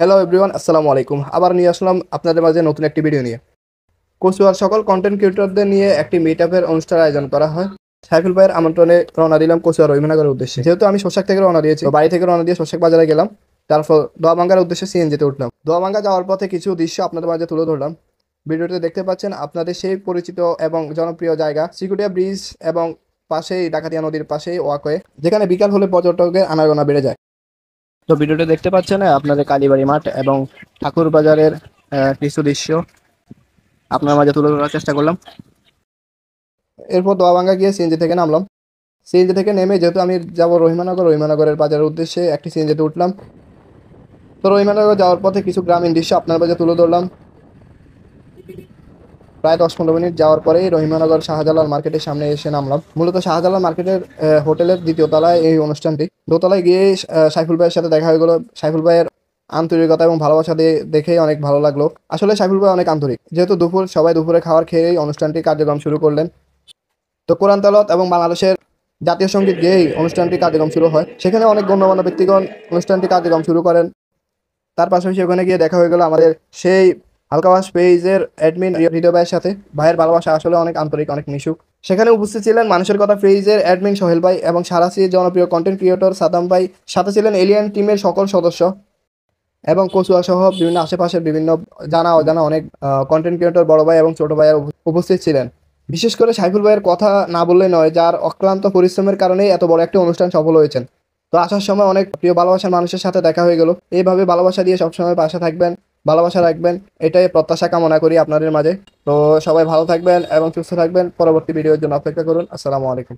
Hello everyone, আসসালামু আলাইকুম। আবার নিয়ে আসলাম আপনাদের মাঝে নতুন একটি ভিডিও নিয়ে। কচুয়ার সকল কন্টেন্ট ক্রিয়েটরদের নিয়ে একটি মিট আপের অনুষ্ঠান আয়োজন করা হয়। সাইফুল ভাইয়ের আমন্ত্রণে রওনা দিলাম কচুয়ার রহিমনগরের উদ্দেশ্যে। যেহেতু আমি শোষাক থেকে রওনা দিয়েছি, তো বাড়ি থেকে রওনা দিয়ে শোষাক বাজারে গেলাম। তারপর দোয়াবাঙ্গার উদ্দেশ্যে সিএনজিতে উঠলাম। দোয়াবাঙ্গা যাওয়ার পথে কিছু দৃশ্য আপনাদের মাঝে তুলে ধরলাম। ভিডিওতে দেখতে পাচ্ছেন আপনাদের সেই পরিচিত এবং জনপ্রিয় জায়গা চিকুটিয়া ব্রিজ এবং পাশেই ডাকাতিয়া নদীর পাশেই ওয়াকওয়ে, যেখানে বিকাল হলে পর্যটকের আনাগোনা বেড়ে যায়। তো ভিডিওতে দেখতে পাচ্ছেন আপনাদের কালীবাড়ি মাঠ এবং ঠাকুর বাজারের কিছু দৃশ্য আপনার মাঝে তুলে ধরার চেষ্টা করলাম। এরপর দোয়াবাঙ্গা গিয়ে সিএনজি থেকে নামলাম। সিএনজি থেকে নেমে যেহেতু আমি যাব রহিমানগরের বাজারের উদ্দেশ্যে একটি সিএনজিতে উঠলাম। তো রহিমানগর যাওয়ার পথে কিছু গ্রামীণ দৃশ্য আপনার মাঝে তুলে ধরলাম। প্রায় 10-15 মিনিট যাওয়ার পরেই রহিমানগর শাহজালাল মার্কেটের সামনে এসে নামলাম। মূলত শাহজালাল মার্কেটের হোটেলের দ্বিতীয় তলায় এই অনুষ্ঠানটি। দোতলায় গিয়ে সাইফুল ভাইয়ের সাথে দেখা হয়ে গেল। সাইফুল ভাইয়ের আন্তরিকতা এবং ভালোবাসা দেখেই অনেক ভালো লাগলো। আসলে সাইফুল ভাই অনেক আন্তরিক। যেহেতু সবাই দুপুরে খাওয়ার খেয়েই অনুষ্ঠানটি কার্যক্রম শুরু করলেন। তো কোরআন তেলাওয়াত এবং বাংলাদেশের জাতীয় সঙ্গীত গেয়েই অনুষ্ঠানটি কার্যক্রম শুরু হয়। সেখানে অনেক গণ্যমান্য ব্যক্তিগণ অনুষ্ঠানটি কার্যক্রম শুরু করেন। তার পাশাপাশি ওখানে গিয়ে দেখা হয়ে গেল আমাদের সেই হালকাবাস পেজের অ্যাডমিন হৃদয় ভাইয়ের সাথে। ভাইয়ের ভালোবাসা আসলে অনেক আন্তরিক, অনেক মিশুক। সেখানে উপস্থিত ছিলেন মানুষের কথা পেজের অ্যাডমিন সোহেল ভাই এবং সারাসির জনপ্রিয় কন্টেন্ট ক্রিয়েটর সাদাম ভাই। সাথে ছিলেন এলিয়ান টিমের সকল সদস্য এবং কচুয়া সহ বিভিন্ন আশেপাশের বিভিন্ন জানা অজানা অনেক কন্টেন্ট ক্রিয়েটর বড় ভাই এবং ছোট ভাইয়ের উপস্থিত ছিলেন। বিশেষ করে সাইফুল ভাইয়ের কথা না বললে নয়, যার অক্লান্ত পরিশ্রমের কারণেই এত বড় একটি অনুষ্ঠান সফল হয়েছেন। তো আসার সময় অনেক প্রিয় ভালোবাসার মানুষের সাথে দেখা হয়ে গেল। এইভাবে ভালোবাসা দিয়ে সবসময় পাশে থাকবেন, ভালোবাসা রাখবেন, এটাই প্রত্যাশা কামনা করি আপনাদের মাঝে। তো সবাই ভালো থাকবেন এবং সুস্থ থাকবেন। পরবর্তী ভিডিওর জন্য অপেক্ষা করুন। আসসালামু আলাইকুম।